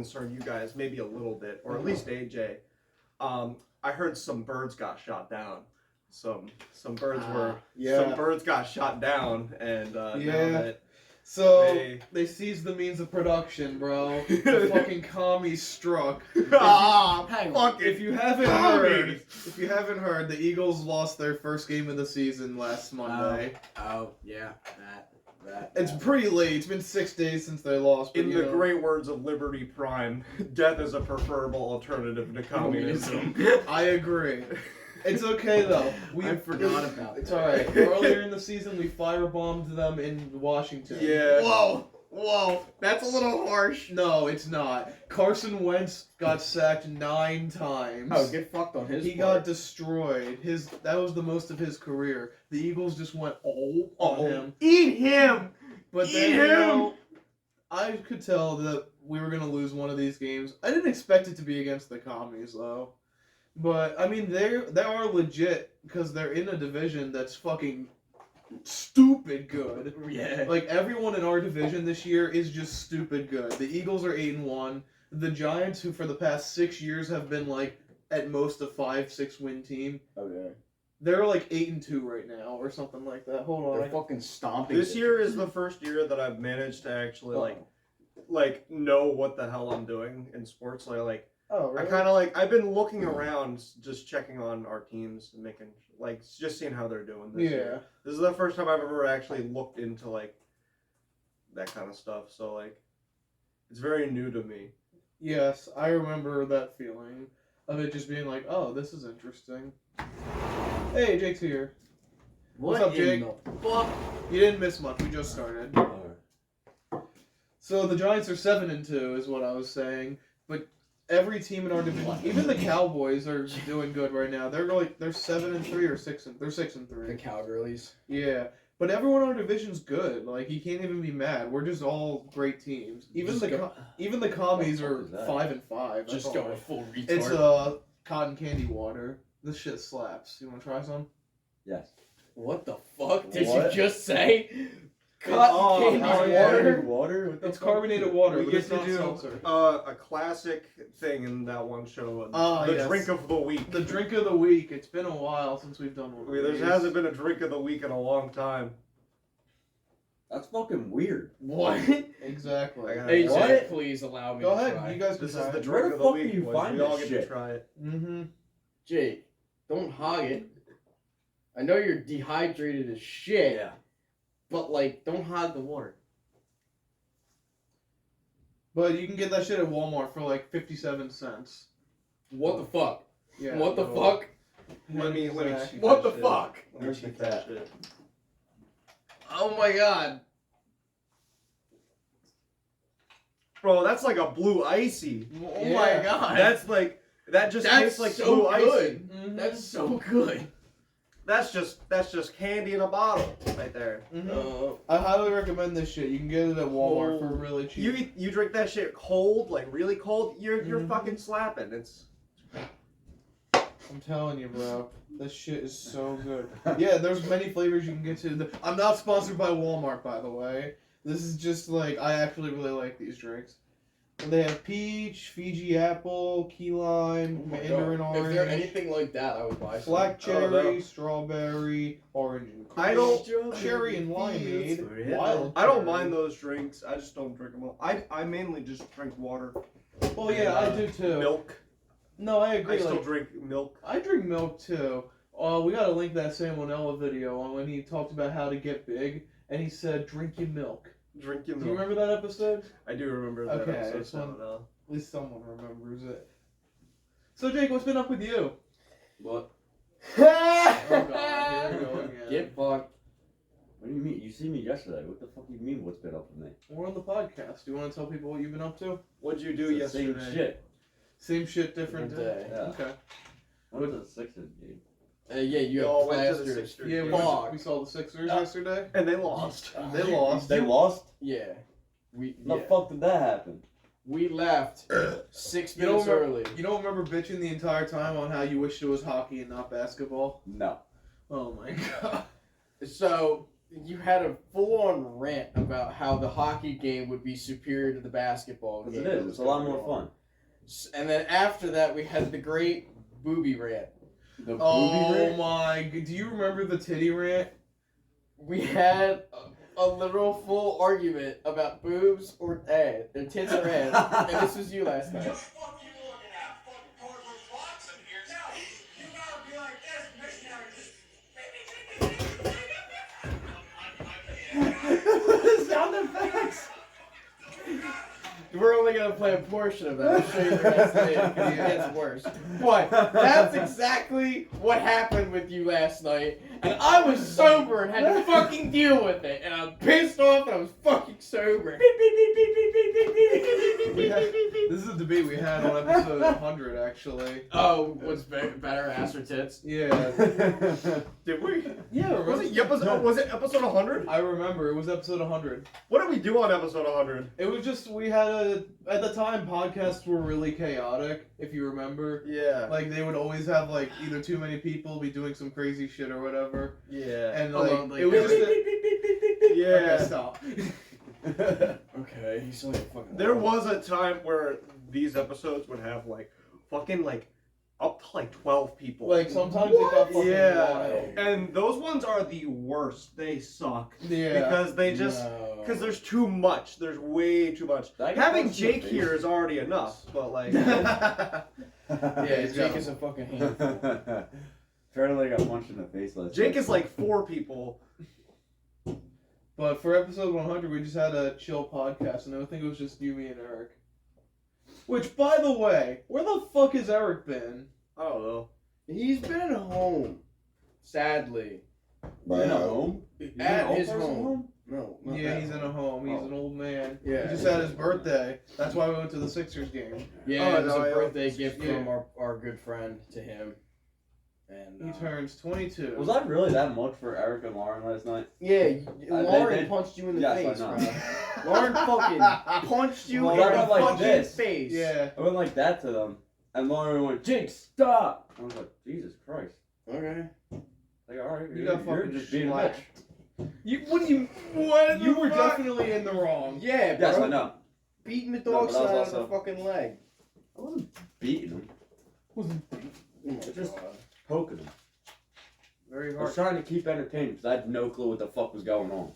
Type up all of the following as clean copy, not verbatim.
concern you guys maybe a little bit, or at least AJ. I heard some birds got shot down. Some birds some birds got shot down, and now that they seized the means of production, bro. The fucking commies struck. Hang on. If you haven't heard, the Eagles lost their first game of the season last Monday. It's pretty late. It's been 6 days since they lost. In the great words of Liberty Prime, death is a preferable alternative to communism. I agree. It's okay though. I forgot about that. It's alright. Earlier in the season, we firebombed them in Washington. Yeah. Whoa. That's a little harsh. No, it's not. Carson Wentz got sacked 9 times. Oh, get fucked on his He part. got destroyed. That was the most of his career. The Eagles just went on him. Eat him! But then, I could tell that we were going to lose one of these games. I didn't expect it to be against the commies, though. But, I mean, they are legit because they're in a division that's fucking stupid good. Yeah. Like, everyone in our division this year is just stupid good. The Eagles are 8-1. The Giants, who for the past 6 years have been, like, at most a 5-6 win team. Okay. They're like 8-2 right now, or something like that. Hold on. They're fucking stomping. This year is the first year that I've managed to actually like know what the hell I'm doing in sports. Like oh, really? I kind of I've been looking around, just checking on our teams and making just seeing how they're doing this year. This is the first time I've ever actually looked into that kind of stuff. So it's very new to me. Yes, I remember that feeling of it just being like, oh, this is interesting. Hey, Jake's here. What's up, Jake? Fuck. You didn't miss much. We just started. So the Giants are 7-2, is what I was saying. But every team in our division, even the Cowboys, are doing good right now. They're 7-3 or 6. They're 6-3. The Cowgirlies. Yeah, but everyone in our division's good. Like, you can't even be mad. We're just all great teams. Even the commies are 5-5. Just going full retard. It's cotton candy water. This shit slaps. You want to try some? Yes. What the fuck did What? you just say? Cotton candy water? What the It's fuck? carbonated water, We but get it's to not do seltzer. a classic thing in that one show. The Yes. drink of the week. The drink of the week. It's been a while since we've done one. There hasn't been a drink of the week in a long time. That's fucking weird. What? Exactly. AJ, What? please allow me Go to ahead. try. You guys can This try is the it. Where drink the of the fuck week. do you boys. find we all this get to shit? try it. Mm-hmm. Jake, don't hog it. I know you're dehydrated as shit. Yeah. But don't hog the water. But you can get that shit at Walmart for 57 cents. What the fuck? Yeah. What the no. fuck? Let me Exactly. cheat What that the shit. fuck? Let me cheat that shit. Oh my god. Bro, that's like a blue icy. Oh Yeah. my god. That's that just tastes like so blue icy. good. Mhm. That's so good. That's just candy in a bottle right there. Mhm. I highly recommend this shit. You can get it at Walmart for really cheap. You drink that shit cold, really cold. You're Mhm. fucking slapping. It's I'm telling you, bro. This shit is so good. Yeah, there's many flavors you can get to. I'm not sponsored by Walmart, by the way. This is just I actually really like these drinks. And they have peach, Fiji apple, key lime, mandarin If orange, they're anything like that, I would buy some. black Oh, cherry, no. strawberry, orange and cream. I don't- cherry and limeade, wild. I don't cherry. mind those drinks. I just don't drink them all. I mainly just drink water. Well, yeah, I do too. Milk. No, I agree. I still drink milk. I drink milk too. We gotta link that Salmonella video on when he talked about how to get big, and he said, "Drink your milk." Drink your Do milk. you remember that episode? I do remember that Okay, episode. it's one- Salmonella. At least someone remembers it. So Jake, what's been up with you? What? Oh god, here we go again. Get fucked. What do you mean? You see me yesterday. What the fuck do you mean what's been up with me? We're on the podcast. Do you want to tell people what you've been up to? What'd you do It's the yesterday? same shit. Same shit, different Different day. day. Yeah. Okay. I went to the Sixers game. Yeah, you Y'all have went to the plasters. Sixers Yeah, game. we saw the Sixers Yeah. yesterday. And they lost. They lost. They lost? Yeah. The Yeah. fuck did that happen? We left 6 You don't minutes remember- early. You don't remember bitching the entire time on how you wished it was hockey and not basketball? No. Oh my god. So, you had a full-on rant about how the hockey game would be superior to the basketball game. Because it is. It's a lot more fun. And then after that, we had the great booby rant. The booby Oh rant? my! Do you remember the titty rant? We had a literal full argument about boobs or their tits or ass, and this was you last night. Fuck you looking at? Fucking cardboard box in here. No, you gotta be like this, missionary. Just Sound effects. We're only gonna play a portion of that. I'll show you the rest later because it gets worse. But that's exactly what happened with you last night, and I was sober and had to fucking deal with it, and I'm pissed off and I was fucking sober. This is a debate we had on episode 100, actually. Oh, what's better, ass or tits? Yeah. Did we? Yeah, Was it episode 100? I remember, it was episode 100. What did we do on episode 100? It was just, we had at the time, podcasts were really chaotic, if you remember. Yeah. Like, they would always have, like, either too many people be doing some crazy shit or whatever. Yeah. And, Hold like, on, it was just... Yeah. Okay, stop. Okay, he's only a fucking. There was a time where these episodes would have like fucking like up to like 12 people. Like, sometimes it got fucking Yeah. wild. And those ones are the worst. They suck. Yeah. Because they just because there's too much. There's way too much. Did I get Having punched in the Jake face? here is already enough, but like Yeah, he's Jake got is a fucking handful. Apparently I got punched in the face last Jake night. is like 4 people. But for episode 100, we just had a chill podcast, and I think it was just you, me, and Eric. Which, by the way, where the fuck has Eric been? I don't know. He's been at home, sadly. In a home? He's in At an old his person home. No, not Yeah, that he's in home. a home. He's Oh. an old man. Yeah. He just had his birthday. That's why we went to the Sixers game. Yeah, Oh, it was no, a I- birthday gift yeah. from our good friend to him. And He turns 22. Was that really that much for Eric and Lauren last night? Yeah, Lauren they- punched you in the Yes, face, I know. bro. Lauren fucking punched you Well, in I the went like fucking this. face. Yeah. I went like that to them, and Lauren went, "Jake, stop!" I was like, "Jesus Christ!" Okay. Like, all right, You you're got fucking just being a bitch. slapped. You were definitely in the wrong. Yeah, bro. Yes, I know. Beating the No, dog but I was side out of also- the fucking leg. I wasn't beating him, Oh my Just- God. poking him. Very I was hard. trying to keep entertained because I had no clue what the fuck was going on.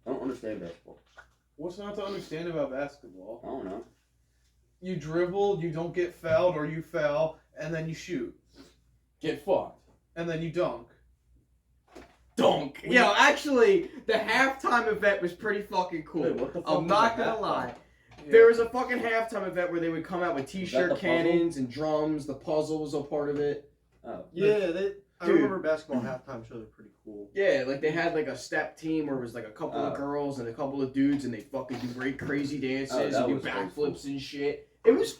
I don't understand basketball. What's not to understand about basketball? I don't know. You dribble, you don't get fouled, or you foul, and then you shoot. Get fucked. And then you dunk. Dunk. We- Yo, actually, the halftime event was pretty fucking cool. Wait, what the fuck I'm was not the gonna halftime? lie. Yeah. There was a fucking halftime event where they would come out with the t-shirt puzzle? cannons and drums. The puzzle was a part of it. Oh. Yeah, I Dude. remember basketball halftime shows are pretty cool. Yeah, like they had like a step team where it was like a couple of Oh. girls and a couple of dudes, and they fucking do great crazy dances Oh, that and do was pretty backflips cool. and shit. It was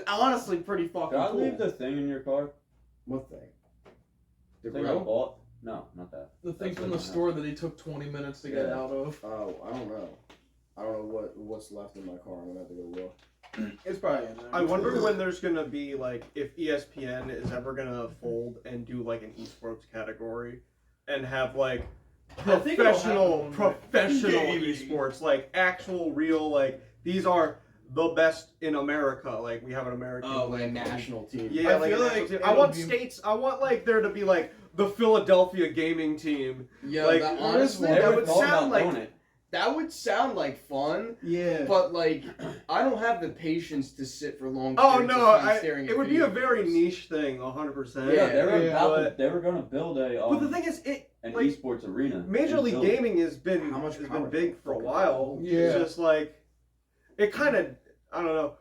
honestly pretty fucking Did I cool. leave the thing in your car? What thing? The The thing I grill? bought? No, not that. The thing That's from what the I store that he took 20 minutes to get Yeah. out of. Oh, I don't know. I don't know what's left in my car. I'm gonna have to go look. It's probably in there. I wonder when there's gonna be like if ESPN is ever gonna fold and do like an esports category and have like I think it'll happen. professional Yeah. esports, like actual real like these are the best in America. Like we have an American Oh, like a league. national team. Yeah, I like, feel a like national team. I it'll want be- states. I want like there to be like the Philadelphia gaming team. Yeah, Like, that, honestly, honestly, that would sound like- it. that would sound like fun. Yeah. But like, I don't have the patience to sit for long. Oh periods no, of time staring at it would be a video very games. niche thing, 100%. Yeah, they were Yeah, about but- to, they were gonna build a But the thing is, an like, esports arena. Major in League Philly. Gaming has been How much power big for a fucking while. Yeah. It's just like it kind of I don't know.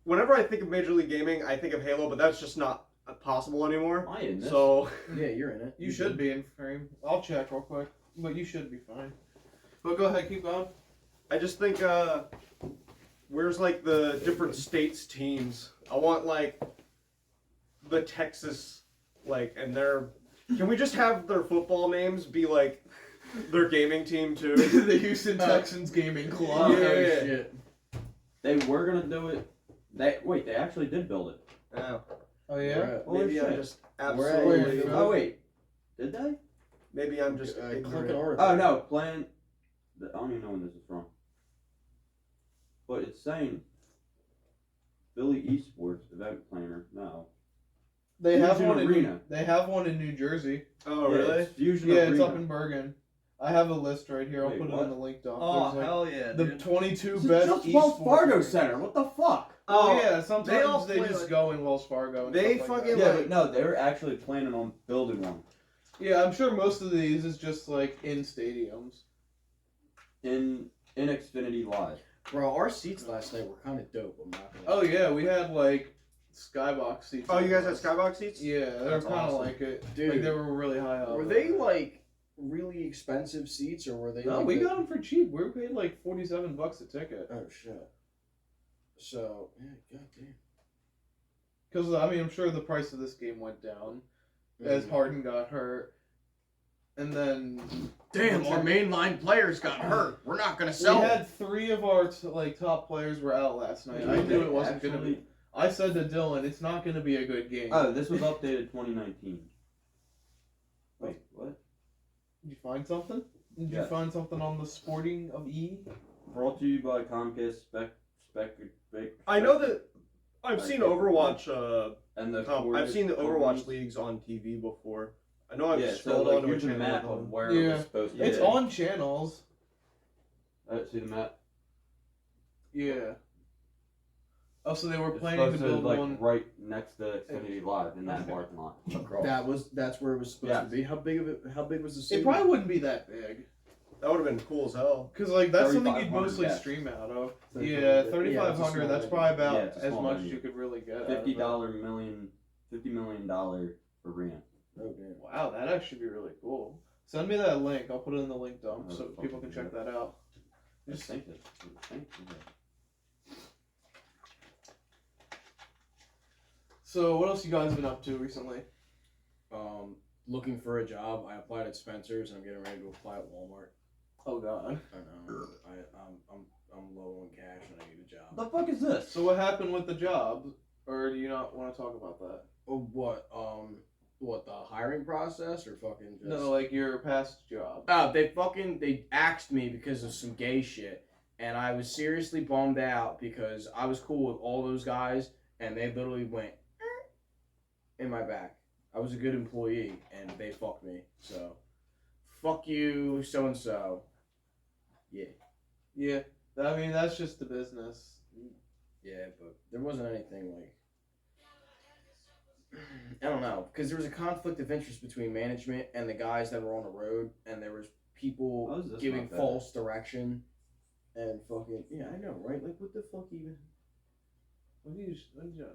Whenever I think of Major League Gaming, I think of Halo, but that's just not possible anymore. Am I in this? So Yeah, you're in it. You should be in frame. I'll check real quick. But you should be fine. But go ahead, keep going. I just think where's like the different states teams? I want like the Texas like and their can we just have their football names be like their gaming team too? The Houston Texans Gaming Club. Oh, Yeah. shit. They were gonna do it. They actually did build it. Yeah. Oh, yeah? Right. Holy Maybe I shit. just Where- absolutely. where- Oh wait, did they? Maybe I'm just Click an ignorant. article. Oh no, playing. I don't even know when this is from. But it's saying Philly Esports event planner now. They have Fusion one Arena. They have one in New Jersey. Oh, Yeah, really? It's Fusion Yeah, Arena. it's up in Bergen. I have a list right here. I'll Wait, put it what? in the link dump. Oh, There's, like, hell yeah, the dude. 22 This is best just Wells esports Fargo games. Center. What the fuck? Oh, Oh, yeah, sometimes they play, just like- go in Wells Fargo. And They stuff like fucking, that. Yeah, like- but no, they're actually planning on building one Yeah, I'm sure most of these is just like in stadiums. in Xfinity Live. Bro, our seats last night were kind of dope. I'm not gonna. Oh yeah, we had like skybox seats. Oh, you guys had skybox seats? Yeah, they were That's kind of awesome. like it. Dude. Like they were really high up. Were they like really expensive seats, or were they? No, like we the- got them for cheap. We paid like $47 a ticket. Oh shit. So yeah, goddamn. Because I mean, I'm sure the price of this game went down as Harden got hurt, and then Damn, our mainline players got hurt. We're not gonna we sell. had 3 of our top players were out last night. I knew it wasn't gonna be. I said to Dylan, it's not gonna be a good game. Oh, this was updated 2019. Wait, what? Did you find something? Did you Yes. find something on the Sporting of E? Brought to you by Comcast Spec. I know that I've I seen can't Overwatch. And the I've seen the Overwatch league. leagues on TV before. I know I've Yeah, so scrolled like onto a here's a channel. map with of them. where it Yeah. was supposed to. It's Yeah. on channels. See the map. Yeah. Oh, so they were It's planning to supposed build like one. right next to Xfinity Live in that parking lot. Across. That's where it was supposed Yes. to be. How big was the seat? It probably wouldn't be that big. That would have been cool as hell. Because, like, that's something you'd 3,500, mostly yes. stream out of. 3,500. Yeah, Yeah, it's a 3,500, small that's venue. probably about Yeah, it's a as small much as venue. you could really get. $50 million arena. Oh damn. Wow, that'd actually be really cool. Send me that link. I'll put it in the link dump Oh, so fuck people can yeah. check that out. I think it. So, what else you guys been up to recently? Looking for a job. I applied at Spencer's, and I'm getting ready to apply at Walmart. Oh, God. I know. I'm low on cash, and I need a job. The fuck is this? So, what happened with the job? Or do you not want to talk about that? Oh, what the hiring process or fucking just? No, like your past job. Oh, they axed me because of some gay shit, and I was seriously bummed out because I was cool with all those guys, and they literally went in my back. I was a good employee, and they fucked me. So, fuck you, so and so. Yeah, Yeah. I mean, that's just the business. yeah, but there wasn't anything like. I don't know, because there was a conflict of interest between management and the guys that were on the road, and there was How people is this giving not bad? false direction, and fucking yeah, I know, right? Like, what the fuck even? What are you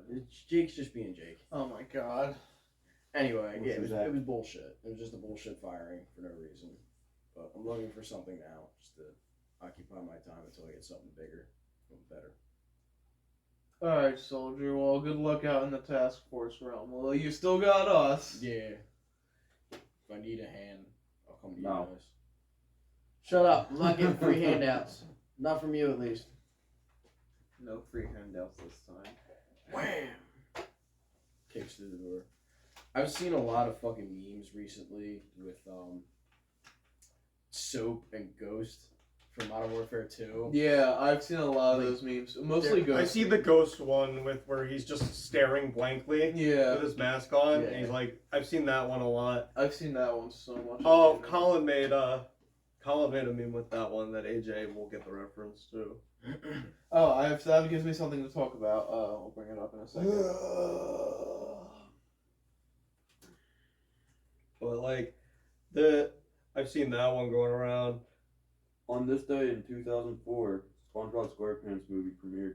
doing? Jake's just being Jake. Oh my god. Anyway, Which yeah, was it was bullshit. It was just a bullshit firing for no reason. But I'm looking for something now, just to occupy my time until I get something bigger and better. Alright, soldier. Well, good luck out in the task force realm. Well, you still got us. Yeah. If I need a hand, I'll come to you No. guys. Shut up. I'm not getting free handouts. Not from you, at least. No free handouts this time. Wham! Kicks through the door. I've seen a lot of fucking memes recently with Soap and Ghost from Modern Warfare 2. Yeah, I've seen a lot of those memes. Mostly I ghost. see the ghost one with where he's just staring blankly Yeah, with his mask on, Yeah. and he's like, I've seen that one a lot. I've seen that one so much. Oh, Colin made a meme with that one that AJ will get the reference to. Oh, that gives me something to talk about. I'll bring it up in a second. But like, I've seen that one going around. On this day in 2004, SpongeBob SquarePants movie premiered.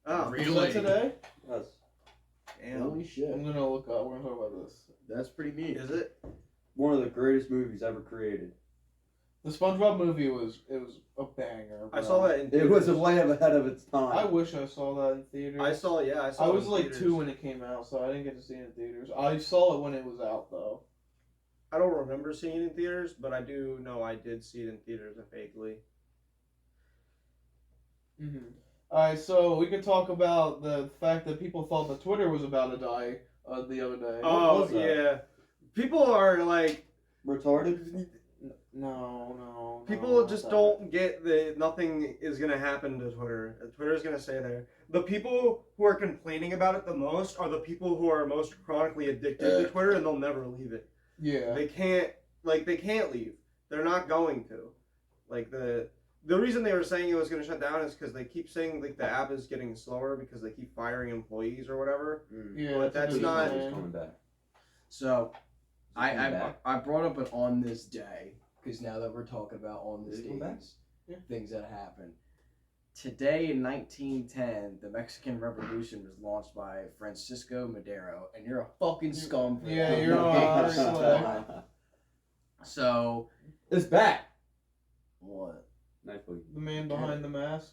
Oh, Is that today? Yes. Damn. Holy shit. I'm gonna look up. We're gonna talk about this. That's pretty neat. is it? One of the greatest movies ever created. The SpongeBob movie was a banger. I bro. saw that in It was theaters. way ahead of its time. I wish I saw that in theaters. I saw it I was in like theaters. 2 when it came out, so I didn't get to see it in theaters. I saw it when it was out though. I don't remember seeing it in theaters, but I do know I did see it in theaters vaguely. Mm-hmm. Alright, so we could talk about the fact that people thought that Twitter was about to die the other day. Oh was that? yeah, people are like retarded? No. People just don't get that nothing is gonna happen to Twitter. Twitter's gonna stay there. The people who are complaining about it the most are the people who are most chronically addicted to Twitter, and they'll never leave it. Yeah. They can't leave. They're not going to. Like the reason they were saying it was gonna shut down is because they keep saying like the app is getting slower because they keep firing employees or whatever. Yeah, But that's not. He's coming back. So, He's coming back. I brought up an on this day because now that we're talking about on this Did he come back? days, things that happened. Today in 1910, the Mexican Revolution was launched by Francisco Madero, and you're a fucking scum. for Yeah, that. you're a So, It's back. what? Nice one. The man behind the mask.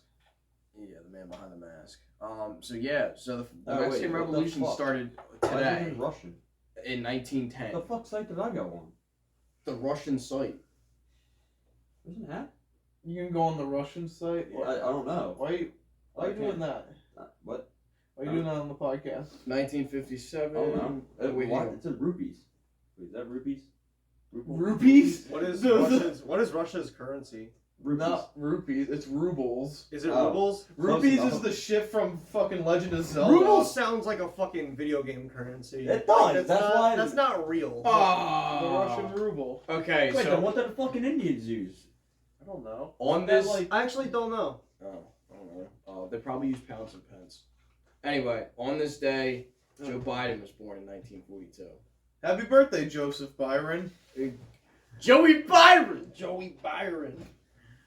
Yeah, the man behind the mask. So the Oh, wait, Mexican what the Revolution fuck? started Why is it today in Russian? in 1910. The fuck site did I go on? The Russian site. Isn't that? You can go on the Russian site. Well, I don't know. Why are you I doing can't. that? What? Why are you doing that on the podcast? 1957. Oh no. Wait, Why? hang on. It's in rupees. Wait, is that rupees? Rupees? What is Those- Russia's currency? Rupees. Not rupees, it's rubles. Is it Oh. rubles? Rupees enough. is the shit from fucking Legend of Zelda. Rubles sounds like a fucking video game currency. It does, that's not, why- That's not real. The Oh. Russian ruble. Okay, Wait, so then what did the fucking Indians use? I don't know. on this, I actually don't know. I don't know. They probably use pounds and pence. Anyway, on this day, Joe Biden was born in 1942. Happy birthday, Joseph Byron. Joey Byron. Joey Byron.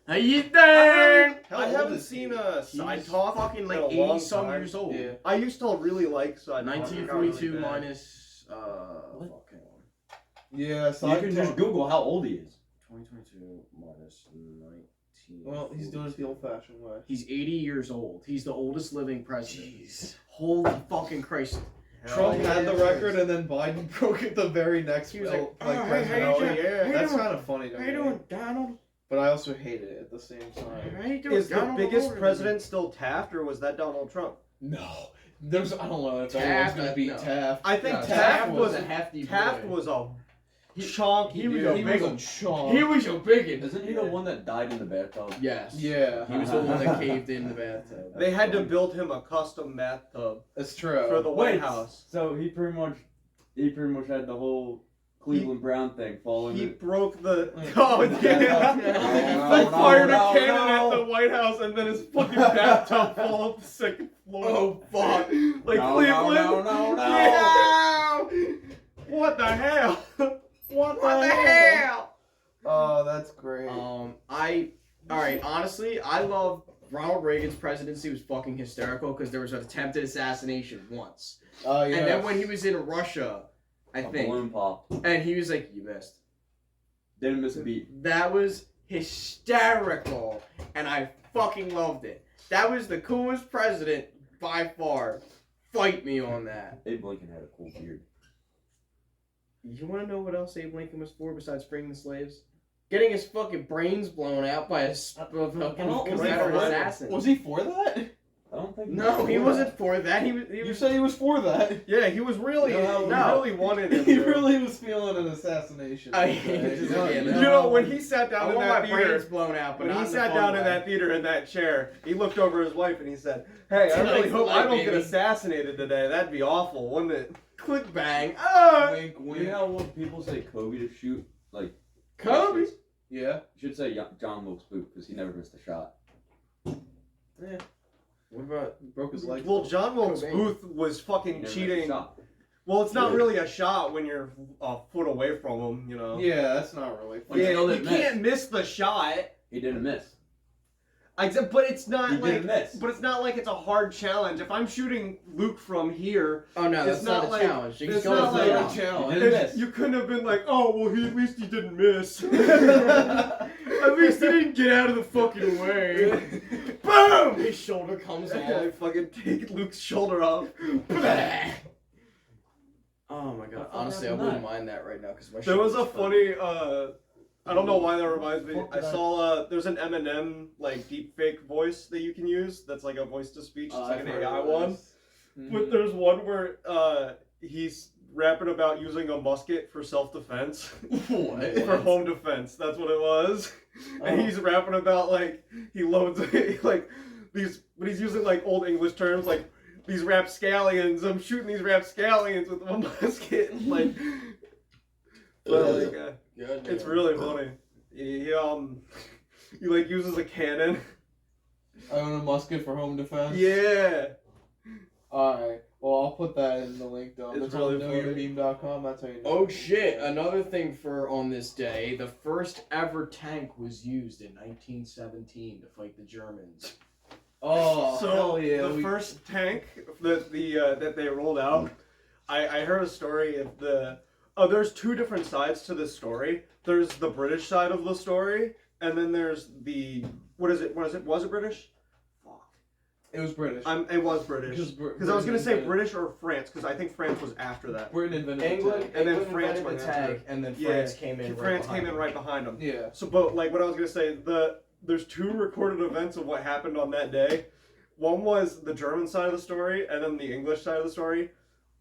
How you doing? How I old haven't is seen he? a side He's talk fucking in like a long 80 some time. years old. Yeah. I used to really like side talk. 1942 It got really bad. minus fuck, hang on. Yeah, You side can talk. just Google how old he is. 2022 minus 19. Well, he's doing it the old-fashioned way. He's 80 years old. He's the oldest living president. Holy fucking Christ. Trump Hell had the yeah. record, and then Biden broke it the very next. He was like, like "Oh, hey, president. how you Hell doing? yeah. How you That's doing? kind of funny to How me. you doing, Donald? But I also hated it at the same time. How you doing, Is the Donald? biggest Older than president still Taft, or was that Donald Trump? No, there's I don't know if Taft, anyone's gonna beat no. Taft. I think No, Taft was a hefty Taft boy. was a chonky he was dude. a He big was a one. chump. He was your biggest. Isn't he the one that died in the bathtub? Yes. Yeah, He was the one that caved in the bathtub. They had to build him a custom bathtub that's true. for the White Wait, House. So he pretty much had the whole Cleveland Brown thing falling. He broke the. Yeah. Oh yeah! No, They no, fired no, a cannon no. at the White House, and then his fucking bathtub fell off the second floor. Oh fuck! Like No, Cleveland. no. Yeah! What the hell? What the hell? Oh, that's great. Alright, honestly, I love Ronald Reagan's presidency was fucking hysterical because there was an attempted assassination once. Oh yeah. And then when he was in Russia, I A think, balloon popped. and he was like, you missed. Didn't miss a beat. That was hysterical, and I fucking loved it. That was the coolest president by far. Fight me on that. Abe Lincoln had a cool beard. You want to know what else Abe Lincoln was for besides freeing the slaves? Getting his fucking brains blown out by a fucking Confederate assassin. Was he for that? I don't think. No, he wasn't for that. He You was said he was for that. Yeah, he was really. No, he no. really wanted him. He to. really was feeling an assassination. Oh, that yeah, day. just Yeah, again, you You know, when he sat I down in want that my brains theater, blown out, but when not he in sat the down fun in way. that theater in that chair, he looked over his wife and he said, "Hey, I really Tonight's hope the I night, don't get baby." assassinated today. That'd be awful, wouldn't it?" Click bang. Wink, You wink. know how when people say Kobe to shoot? Like, Kobe. Yeah. you should say John Wilkes Booth because he never missed a shot. What about He broke his leg. Well, John Wilkes Cobain. Booth was He fucking never missed a cheating. shot. Well, it's not Yeah. really a shot when you're a foot away from him, you know. Yeah, that's not really. When Yeah, still you didn't miss. can't miss the shot. He didn't miss. But it's not He like. didn't miss. But it's not like it's a hard challenge. If I'm shooting Luke from here, Oh no, It's that's not not a like- challenge. You it's can go not to like the a ground. challenge. He didn't miss. you couldn't have been like, "Oh, well, at least he didn't miss. At least he didn't get out of the fucking way." Boom! His shoulder comes I off. fucking take Luke's shoulder off. Oh my god. fuck Honestly, I happened wouldn't that? mind that right now because my. There was a shoulder's funny. I don't know why that reminds me. Fuck I that. saw there's an Eminem like deep fake voice that you can use. That's like a voice to speech. It's like an AI one. But there's one where rapping about using a musket for self-defense. What? For home defense, that's what it was. And Oh. he's rapping about, like, he loads, like, these, but he's using, like, old English terms, like, these rapscallions, I'm shooting these rapscallions with a musket, like, but, like, it's really funny. He like, uses a cannon. I own a musket for home defense. Yeah. Alright. Well, I'll put that in the link down. It's That's really on funny. knowyourmeme.com. That's how you know. Oh shit, another thing for on this day, the first ever tank was used in 1917 to fight the Germans. Oh, So hell yeah. the first tank that that they rolled out, I heard a story of there's two different sides to this story. There's the British side of the story, and then there's the was it British? Fuck. It was British. It was British. Because I was gonna say British or France, because I think France was after that. Britain invented the England, tank. And then England France invented the went after tank, and then Yeah, France came in. France right came in behind right behind them. Yeah. So, but like what I was gonna say, there's two recorded events of what happened on that day. One was the German side of the story, and then the English side of the story.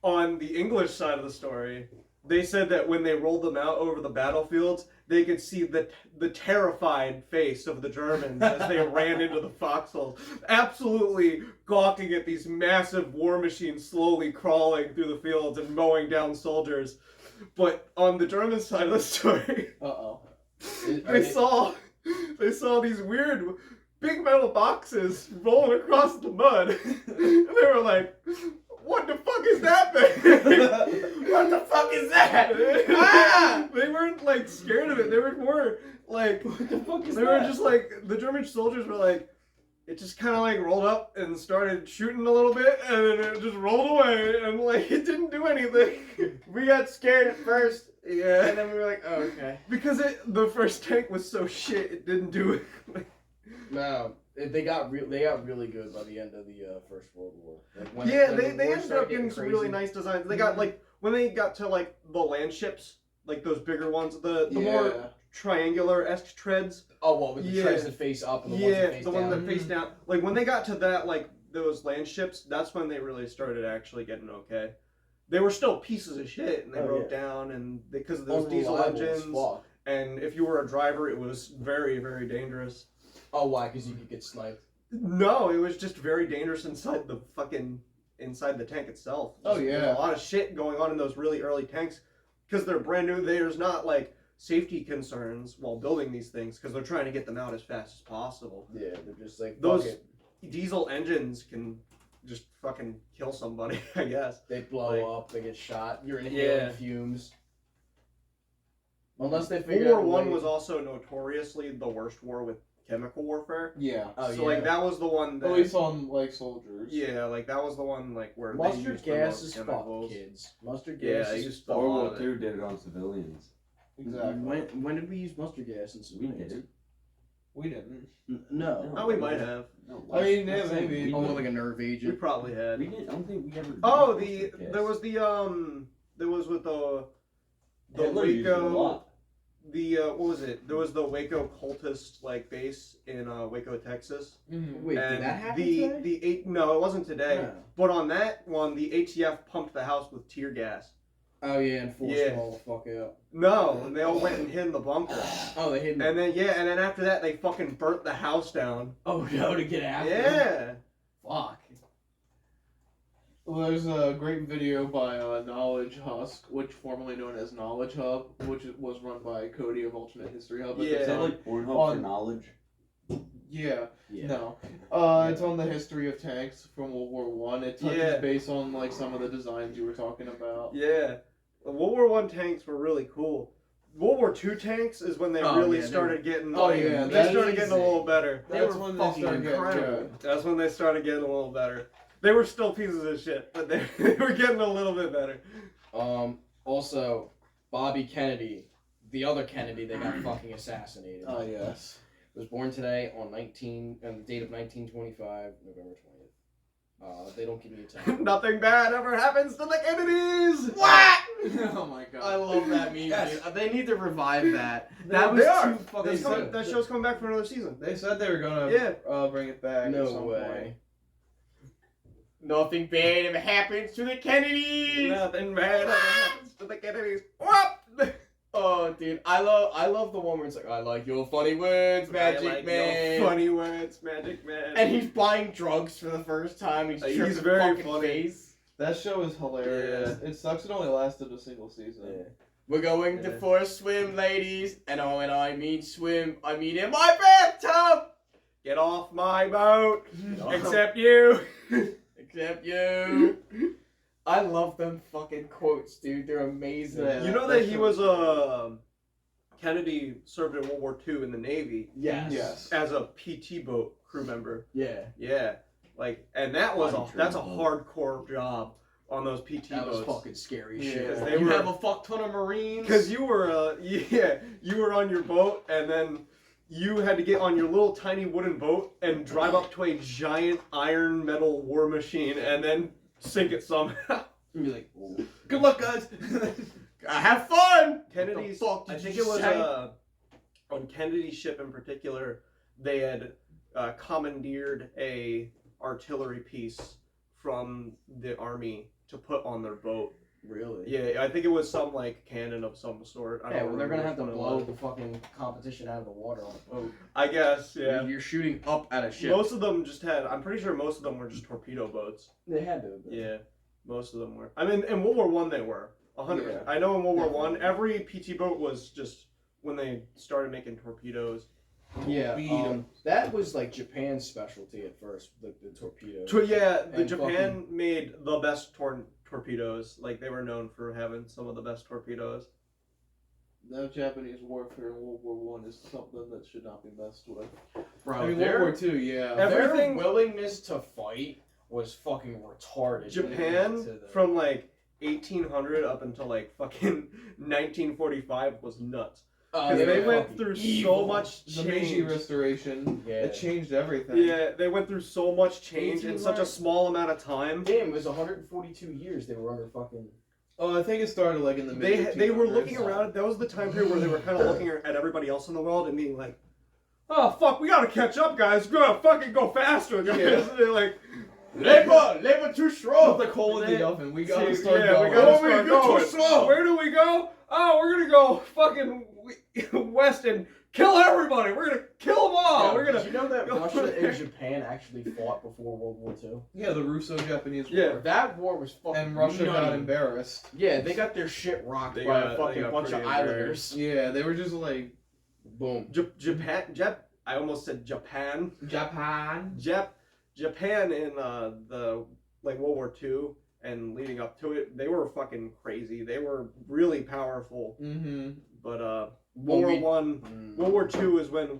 On the English side of the story, they said that when they rolled them out over the battlefields, they could see the terrified face of the Germans as they ran into the foxholes, absolutely gawking at these massive war machines slowly crawling through the fields and mowing down soldiers. But on the German side of the story, Uh-oh. they saw these weird big metal boxes rolling across the mud. And they were like, what the fuck is that thing? What the fuck is that? Ah! They weren't like scared of it. They were more like, What the fuck is they that? were just like, the German soldiers were like, it just kind of like rolled up and started shooting a little bit, and then it just rolled away, and like it didn't do anything. We got scared at first, Yeah, and then we were like, oh, okay. because the first tank was so shit, it didn't do it. No, they got really good by the end of the First World War. Like when Yeah, when they the war ended started up getting some crazy. really nice designs. They got like when they got to like the land ships, like those bigger ones, the more triangular-esque treads. Oh well, with the Yeah. treads that face up and the ones that Yeah, face the down. one that face down. Like when they got to that, like those land ships, that's when they really started actually getting okay. They were still pieces of shit, and they Oh, broke yeah. down, and because of those diesel Unreliable as engines, fuck. and if you were a driver, it was very, very dangerous. Oh, why? Because you could get sniped. No, it was just very dangerous inside the tank itself. Oh, Just, yeah. there's a lot of shit going on in those really early tanks because they're brand new. There's not like safety concerns while building these things because they're trying to get them out as fast as possible. Yeah, they're just like Those fuck it. diesel engines can just fucking kill somebody, I guess. They blow like- up, they get shot. You're inhaling Yeah. fumes. Unless they World figure War out a One way- was also notoriously the worst war with chemical warfare. Yeah. Oh, So yeah. like that was the one that At least on, like, soldiers. yeah, like that was the one like where they Mustard used the gas most is fuck, chemicals. kids. Mustard Yeah, gas they is used a World lot War of it. II did it on civilians. Exactly. When did we use mustard gas in We civilians? didn't. We didn't. No. Oh, we might have. No, I mean, I'm yeah, saying maybe. we Oh, didn't. like a nerve We agent. probably had. We didn't. I don't think we ever. Oh, used mustard gas. there was with the Hitler used it a Waco, lot. what was it? There was the Waco cultist like base in Waco, Texas. Mm-hmm. Wait, and did that happen the today? no, it wasn't today. No. But on that one, the ATF pumped the house with tear gas. Oh yeah, and forced Yeah. them all the fuck out. No, and they all went and hid in the bunker. Oh, they hid. And then after that, they fucking burnt the house down. Oh no, to get after them? Yeah. Fuck. Well, there's a great video by Knowledge Husk, which formerly known as Knowledge Hub, which was run by Cody of Alternate History Hub. Yeah. It's Is that on- like Pornhub on- for knowledge? yeah. Yeah. No. It's on the history of tanks from World War One. It touches Yeah. base on like some of the designs you were talking about. Yeah. The World War One tanks were really cool. World War Two tanks is when they Oh, really yeah, they started getting. Oh, yeah, they started getting a amazing. little better. They That's were when fucking they started getting incredible. good. That's when they started getting a little better. They were still pieces of shit, but they, they were getting a little bit better. Also, Bobby Kennedy, the other Kennedy that got fucking assassinated, Oh yes. was born today on the date of 1925, November 20th. They don't give me a time. Nothing bad ever happens to the Kennedys. What? Oh my god. I love that meme. Yes. Dude. They need to revive that. That was They are. too fucking That's coming, good. that show's coming back for another season. They said they were gonna Yeah. bring it back. No at some way. point. Nothing bad ever happens to the Kennedys. Nothing bad ever happens to the Kennedys. Whoop! Oh, dude, I love the one where it's like, I like your funny words, Magic I like Man. your funny words, Magic Man. And he's buying drugs for the first time. He's He's tripping very fucking funny. face. That show is hilarious. It sucks it only lasted a single season. Yeah. We're going to for a swim, ladies. And when I mean swim, I mean in my bathtub. Get off my boat, off. except you. Except you. I love them fucking quotes, dude. They're amazing. Yeah. You know that he was Kennedy served in World War II in the Navy Yes. as a PT boat crew member. Yeah. Yeah, like, and that's a Training hardcore job on those PT That was boats. fucking scary Yeah. shit. They You were- have a fuck ton of Marines. Because you were you were on your boat, and then you had to get on your little tiny wooden boat and drive up to a giant iron metal war machine, and then sink it somehow. You'd be like, oh. Good luck, guys. Have fun! Kennedy's, What the fuck I did think you it was say? on Kennedy's ship in particular, they had commandeered a artillery piece from the army to put on their boat. Really? Yeah, I think it was some like cannon of some sort. I Yeah, don't well, they're gonna have remember to which one it blow was. the fucking competition out of the water on the boat. I guess, yeah. You're shooting up at a ship. Most of them just had. I'm pretty sure most of them were just torpedo boats. They had to have been. Yeah, most of them were. I mean, in World War One they were 100%. Yeah. I know in World War One, Definitely. every PT boat was just when they started making torpedoes. Yeah, Beat 'em. that was like Japan's specialty at first, the torpedo. Yeah, the And Japan made the best torpedoes. Like they were known for having some of the best torpedoes. No, Japanese warfare in World War One is something that should not be messed with. Bro, I mean, their, World War Two, yeah. Everything- their willingness to fight was fucking retarded. Japan To the- from like 1800 up until like fucking 1945 was nuts. Because they were went fucking through evil. so much The Meiji change. Restoration, Yeah. it changed everything. Yeah, they went through so much change in such a 1800. small amount of time. Damn, it was 142 years they were under fucking. Oh, I think it started like in the mid They were 1800s. looking around. That was the time period where they were kind of looking at everybody else in the world and being like, "Oh fuck, we gotta catch up, guys. We gotta fucking go faster, guys." Yeah. They're like, Labor too strong. Put the coal in the oven. We gotta See, start yeah, going. we gotta Oh, start you're too going. slow. Where do we go? Oh, we're gonna go fucking west and kill everybody. We're gonna kill them all. Yeah, We're gonna. Did you know that go Russia there. and Japan actually fought before World War II? Yeah, the Russo-Japanese Yeah. War. That war was fucking. And Russia got nutty. embarrassed. Yeah, they got their shit rocked They by got- a fucking they got bunch of pretty islanders. Yeah, they were just like Boom. I almost said Japan. Japan. Japan in the like World War II and leading up to it, they were fucking crazy. They were really powerful. Mm-hmm. But World War One, Mm. World War II is when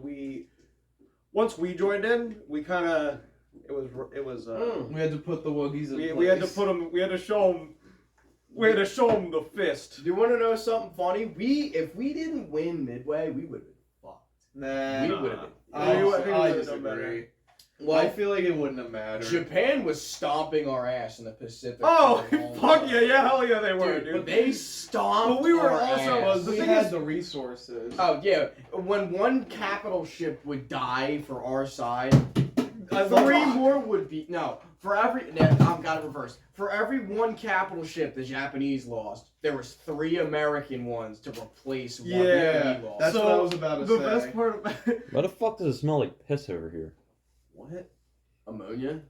once we joined in, we kind of it was Mm. We had to put the Woogiees in we had to place. put them. We had to show them the fist. Do you want to know something funny? If we didn't win Midway, we would have been fucked. Nah. We would've been- I I think we I would've done better. disagree. Well, I feel like it wouldn't have mattered. Japan was stomping our ass in the Pacific. Oh for a long fuck time. yeah, hell yeah, they were, Dude, dude. they stomped. But we were our also- ass. the we thing had is- the resources. Oh yeah, when one capital ship would die for our side, I three love- more would be no. For every I've got it reversed. For every one capital ship the Japanese lost, there was 3 American ones to replace one Yeah, that we lost. That's So, what I was about to The say. best part about Why the fuck does it smell like piss over here? What? Ammonia?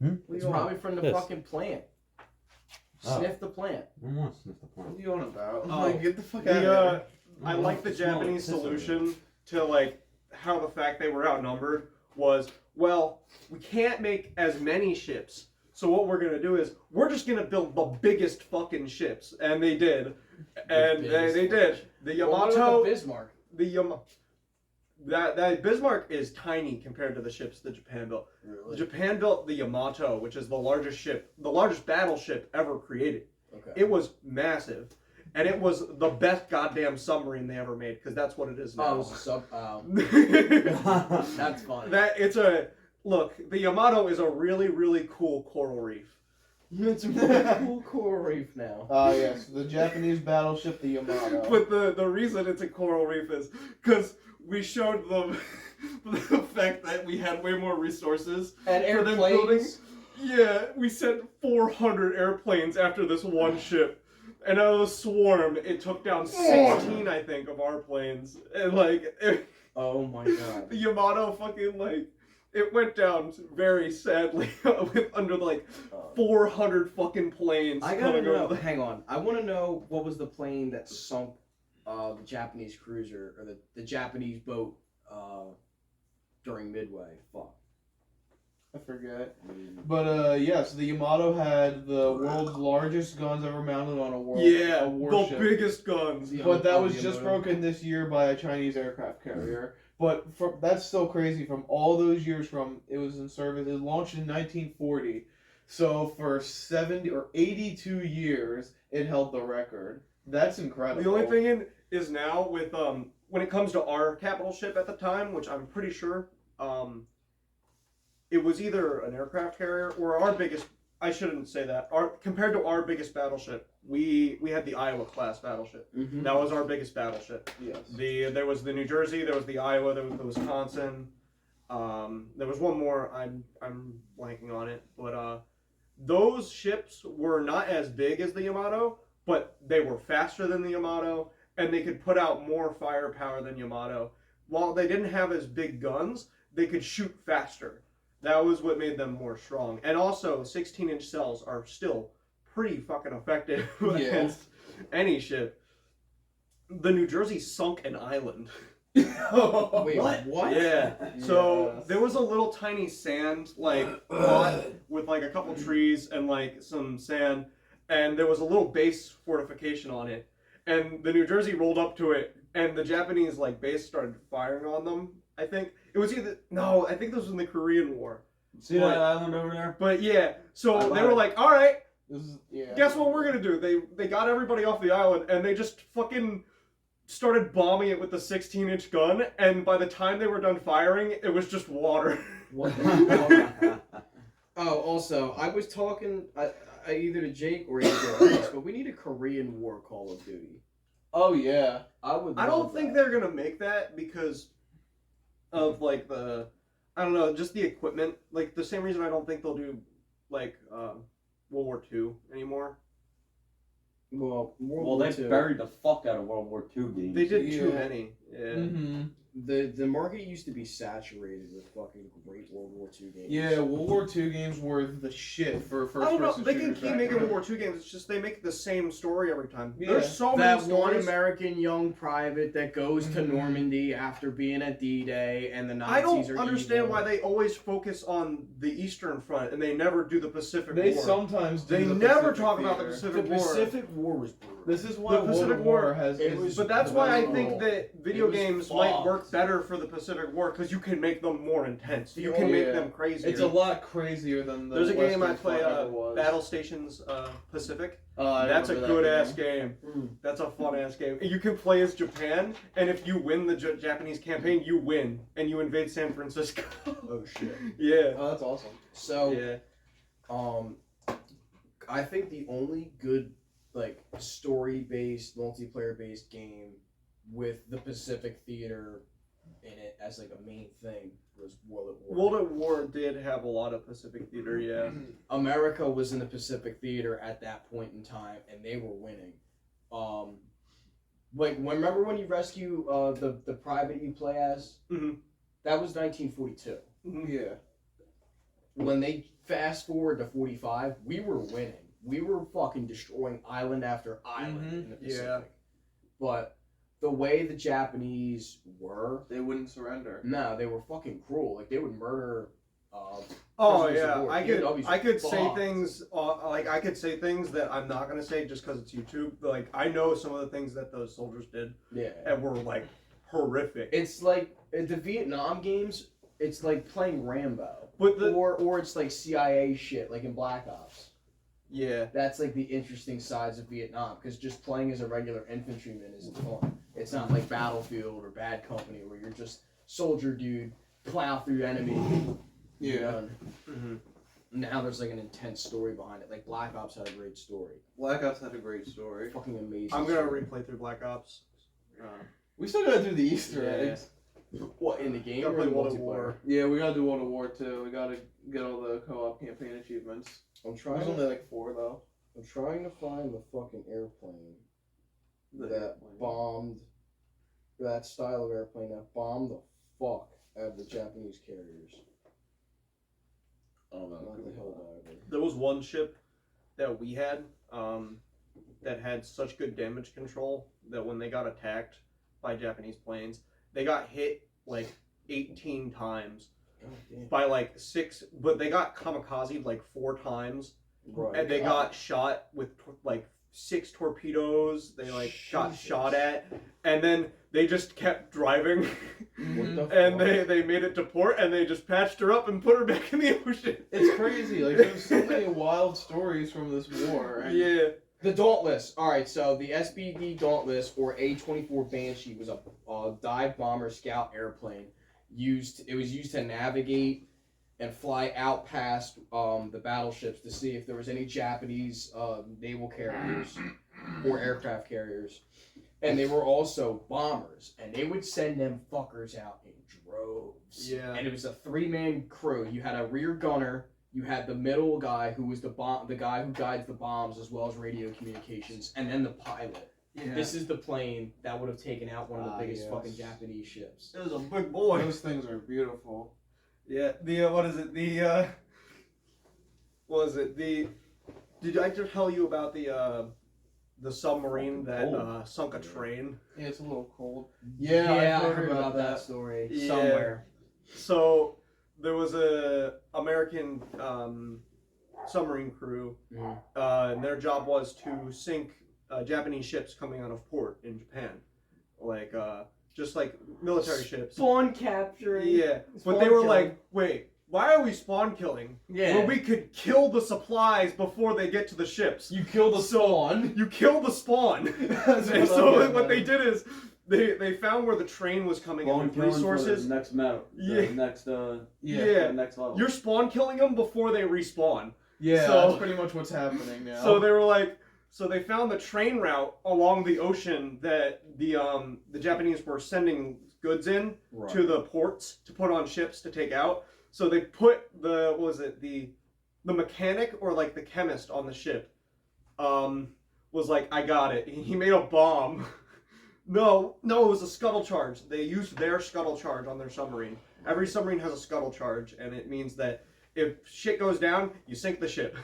Hmm? It's What do you probably from the Piss. fucking plant. Oh. Sniff the plant. I don't want to sniff the What plant. are you on about? Oh. Like, get the fuck out the of here. I like the Japanese solution to like how the fact they were outnumbered was, well, we can't make as many ships. So what we're gonna do is we're just gonna build the biggest fucking ships, and they did, and they did. The Well, what about Yamato, the Bismarck. that Bismarck is tiny compared to the ships that Japan built. Really? Japan built the Yamato, which is the largest ship, the largest battleship ever created. Okay. It was massive, and it was the best goddamn submarine they ever made, because that's what it is Oh, it now. was a sub. That's funny. Look, the Yamato is a really, really cool coral reef. It's a really cool coral reef now. Yes, the Japanese battleship, the Yamato. But the reason it's a coral reef is because we showed them the fact that we had way more resources And for them building. airplanes. yeah, we sent 400 airplanes after this one ship. And out of the swarm, it took down 16, I think, of our planes. And, like, Oh my god. the Yamato fucking, like, it went down very sadly with under, like, 400 fucking planes. I gotta coming over know. Hang on. I want to know what was the plane that sunk the Japanese cruiser or the Japanese boat during Midway. Fuck. I forget. But yeah, so the Yamato had the world's largest guns ever mounted on a the warship. biggest guns. But that was just broken this year by a Chinese aircraft carrier. But that's still crazy. From all those years, from it was in service, it launched in 1940. So for 70 or 82 years, it held the record. That's incredible. The only thing is now with when it comes to our capital ship at the time, which I'm pretty sure it was either an aircraft carrier or our biggest. I shouldn't say that. Compared to our biggest battleship, we had the Iowa class battleship. Mm-hmm. That was our biggest battleship. Yes. There was the New Jersey, there was the Iowa, there was the Wisconsin. There was one more. I'm blanking on it, but those ships were not as big as the Yamato, but they were faster than the Yamato, and they could put out more firepower than Yamato. While they didn't have as big guns, they could shoot faster. That was what made them more strong. And also, 16-inch cells are still pretty fucking effective against any ship. The New Jersey sunk an island. Wait, what? Yeah. So Yes. there was a little tiny sand plot with like a couple trees and like some sand, and there was a little base fortification on it. And the New Jersey rolled up to it, and the Japanese like base started firing on them. I think it was I think this was in the Korean War. See that island over there? But yeah, so they were like, all right, Yeah. guess what we're gonna do? They got everybody off the island, and they just fucking started bombing it with the 16-inch gun, and by the time they were done firing, it was just water. What the fuck? Oh, also, I was talking either to Jake or Andrew, but we need a Korean War Call of Duty. Oh yeah. I I don't think they're gonna make that because of like I don't know, just the equipment. Like the same reason I don't think they'll do like World War II anymore. Well, They buried the fuck out of World War II games. They did too Yeah. many. Yeah. Mm-hmm. The market used to be saturated with fucking great World War II games. Yeah, World War II games were the shit for first I don't know. person They can shooters keep back making then. World War II games. It's just they make the same story every time. Yeah. There's so That many one stories. American young private that goes to Mhm. Normandy after being at D-Day, and the I Nazis don't are understand evil. why they always focus on the Eastern Front and they never do the Pacific They War. sometimes do They the never Pacific talk about the theater. Pacific The War. Pacific War was brutal. This is why The Pacific World War, War has. it is was- But that's why I think Wow. that video It was games fucked. might work better for the Pacific War because you can make them more intense. You can make Yeah. them crazier. It's a lot crazier than the. There's a game I Western play, Front ever was. Battle Stations Pacific. I That's a remember that good ass game. Mm. That's a fun ass game. You can play as Japan, and if you win the Japanese campaign, you win, and you invade San Francisco. Oh shit. Yeah. Oh, that's awesome. So, Yeah. I think the only good like story-based, multiplayer-based game with the Pacific Theater in it as like a main thing was World at War. World at War did have a lot of Pacific theater, yeah. America was in the Pacific Theater at that point in time, and they were winning. Like remember when you rescue the private you play as? Mhm. That was 1942. Yeah. When they fast forward to 45, we were winning. We were fucking destroying island after island in the Pacific. Yeah. But the way the Japanese were, They wouldn't surrender. no, they were fucking cruel. Like they would murder. Oh prisoners of yeah, war. I could say fucked. things like I could say things that I'm not gonna say just because it's YouTube. But, like I know some of the things that those soldiers did Yeah. and were like horrific. It's like the Vietnam games. It's like playing Rambo, But the or it's like CIA shit, like in Black Ops. yeah, That's like the interesting sides of Vietnam, because just playing as a regular infantryman isn't fun. It's not like Battlefield or Bad Company where you're just soldier dude, plow through enemy. Yeah. done. hmm Now there's like an intense story behind it. Like Black Ops had a great story, Black Ops had a great story. fucking amazing. I'm gonna story. replay through Black Ops. We still gotta do the Easter Yeah. eggs. What, in the game Gotta or play the World at multiplayer? War. Yeah, we gotta do World of War too. We gotta get all the co-op campaign achievements. There's only like 4 though. I'm trying to find the fucking airplane that bombed, that style of airplane that bombed the fuck out of the Japanese carriers. Oh no. Not the Helldiver. There was one ship that we had that had such good damage control that when they got attacked by Japanese planes, they got hit like 18 times God damn. by like 6, but they got kamikazed like 4 times, Right. and they got shot with like 6 torpedoes. They like got Jesus. shot at, and then they just kept driving, What the and fuck? they made it to port, and they just patched her up and put her back in the ocean. It's crazy. Like there's so many wild stories from this war. And Yeah. The Dauntless. Alright, so the SBD Dauntless, or A-24 Banshee, was a dive bomber scout airplane. It was used to navigate and fly out past the battleships to see if there was any Japanese naval carriers or aircraft carriers. And they were also bombers, and they would send them fuckers out in droves. Yeah. And it was a 3-man crew. You had a rear gunner, you had the middle guy who was the guy who guides the bombs as well as radio communications, and then the pilot. Yeah. This is the plane that would have taken out one of the biggest yes. fucking Japanese ships. It was a big boy. those things are beautiful. Yeah, what is it? What is it? Did I just tell you about the submarine that sunk a train? Yeah, it's a little cold. Yeah, I've I heard about that story Yeah. somewhere. So there was a American submarine crew, Mhm. and their job was to sink Japanese ships coming out of port in Japan, like just like military ships. Spawn capturing. Yeah, but Spawn they were killing. like, wait, why are we spawn killing? Yeah. Well, we could kill the supplies before they get to the ships. You kill the spawn. You kill the spawn. That's And what so I'm what getting they did is they found where the train was coming in Spawn with killing for resources. the next map. Yeah. The next Yeah. the next level. You're spawn killing them before they respawn. Yeah, So- that's pretty much what's happening now. So they were like, so they found the train route along the ocean that the Japanese were sending goods in to the ports to put on ships to take out. So they put the mechanic or like the chemist on the ship was like, I got it. He made a bomb. No, it was a scuttle charge. They used their scuttle charge on their submarine. Every submarine has a scuttle charge, and it means that if shit goes down, you sink the ship.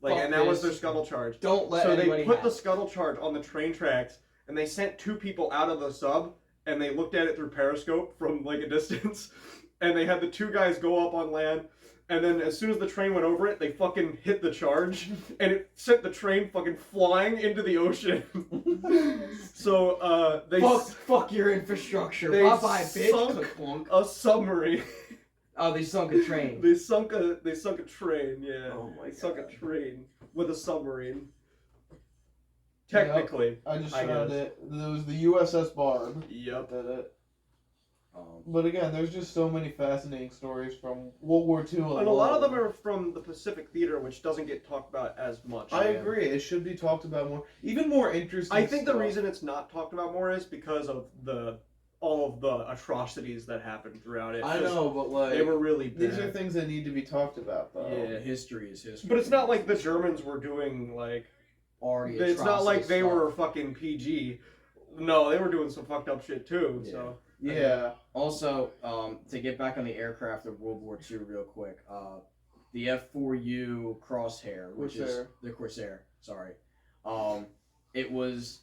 And that was their scuttle charge. Don't let So anybody they put have the it. scuttle charge on the train tracks, and they sent 2 people out of the sub, and they looked at it through periscope from like a distance, and they had the 2 guys go up on land, and then as soon as the train went over it, they fucking hit the charge, and it sent the train fucking flying into the ocean. So they Fuck your infrastructure. they Bye bye, bitch. sunk- Click clunk. a submarine. Oh, they sunk a train. They sunk a train. Yeah. Oh my They sunk a God. train with a submarine. Technically. I just I found guess. it. There was the USS Barb. Yep. That did it. Um, But again, there's just so many fascinating stories from World War II. And a lot of them are from the Pacific Theater, which doesn't get talked about as much. I agree. It should be talked about more. Even more interesting. I think the stuff. reason it's not talked about more is because of all of the atrocities that happened throughout it. I know, but like They were really bad. these are things that need to be talked about, though. Yeah. history is history. But it's not like the Germans were doing like. already. It's not like they stuff. were fucking PG. No, they were doing some fucked up shit too. Yeah. So Yeah. Also, to get back on the aircraft of World War II real quick, the F-4U Crosshair, which is Corsair. the Corsair, sorry. It was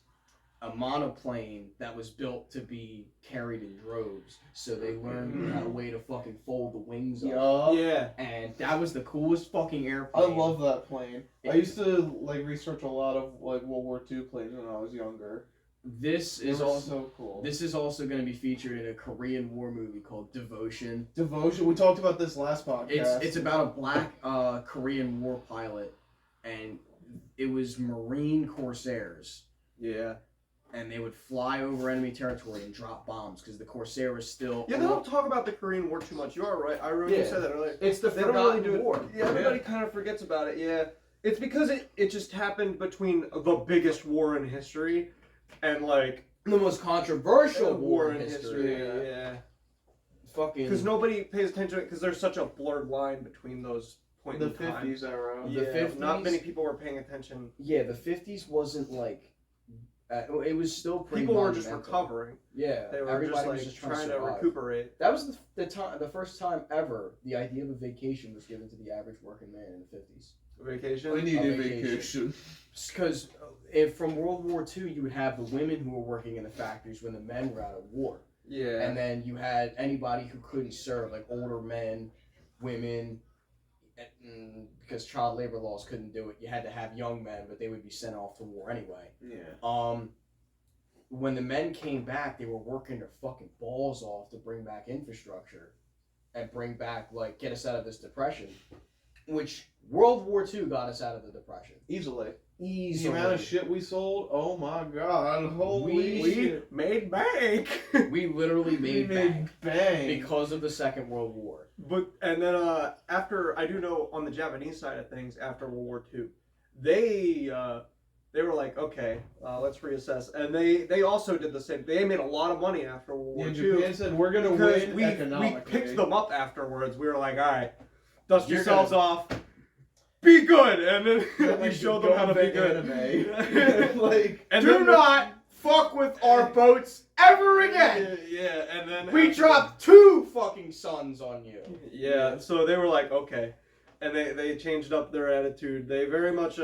a monoplane that was built to be carried in droves, so they learned how a way to fucking fold the wings up. yeah. And that was the coolest fucking I airplane. love that plane. I used to like research a lot of like World War II planes when I was younger. This They is were also so cool. this is also going to be featured in a Korean War movie called Devotion. Devotion. We talked about this last podcast. It's about a black Korean War pilot, and it was Marine Corsairs, Yeah. and they would fly over enemy territory and drop bombs because the Corsair was still. Yeah, they don't talk about the Korean War too much. You are right. I remember you Yeah. said that earlier. It's the They don't forgotten really do war. it. Yeah, everybody kind of forgets about it. Yeah, it's because it just happened between the biggest war in history and like The most controversial war in in history. history. Yeah. fucking because nobody pays attention to it because there's such a blurred line between those points The in time. 50s era. Yeah, The 50s? not many people were paying attention. Yeah, the 50s wasn't like. It was still pretty. People were just monumental. recovering. Yeah, They were everybody just like was just trying to survive. recuperate. That was the first time ever the idea of a vacation was given to the average working man in the 50s. Vacation. I need A a vacation. vacation. Because if from World War II, you would have the women who were working in the factories when the men were out of war. Yeah. And then you had anybody who couldn't serve, like older men, women, because child labor laws couldn't do it. You had to have young men, but they would be sent off to war anyway. Yeah. When the men came back, they were working their fucking balls off to bring back infrastructure and bring back, like, get us out of this depression, which World War II got us out of the depression. Easily. The Easily. amount of shit we sold, oh my god, holy we shit. made bank. We literally made bank bang. because of the Second World War. But and then after I do know on the Japanese side of things after World War II, they were like, okay, let's reassess, and they also did the same. They made a lot of money after World War Yeah, II Japan said we're gonna because win we economically. picked them up afterwards. We were like, all right, dust You're yourselves off, be good, and then we Like, showed go them how to be invent good. anime. Like, And Do then not fuck with our boats ever again. Yeah, and then We after- dropped 2 fucking sons on you. Yeah, so they were like, okay. And they changed up their attitude. They very much,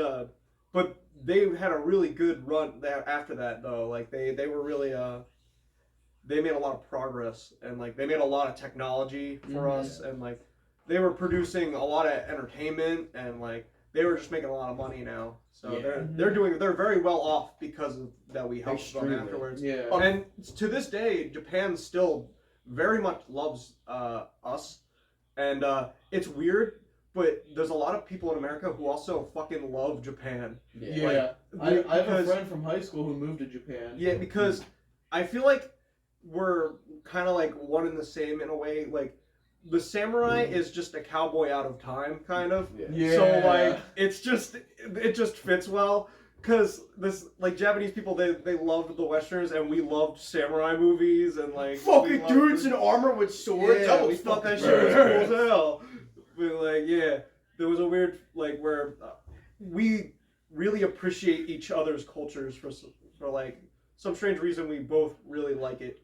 but they had a really good run there after that, though. Like, they were really, they made a lot of progress. And, like, they made a lot of technology for us. And, like, they were producing a lot of entertainment. And, like, they were just making a lot of money now. So Yeah. they're very well off because of that we helped them Extremely. afterwards. yeah. And to this day, Japan still very much loves us, and it's weird, but there's a lot of people in America who also fucking love Japan. Yeah. I have a Because- friend from high school who moved to Japan. Yeah, because I feel like we're kind of like one and the same in a way. Like the samurai is just a cowboy out of time, kind of. Yeah. So like it just fits well. Cause this like Japanese people they loved the westerns and we loved samurai movies and like Fucking we loved dudes the- in armor with swords. Yeah, that we was thought that fucking shit was cool badass. as hell. But like, yeah, there was a weird like where we really appreciate each other's cultures for like some strange reason. We both really like it.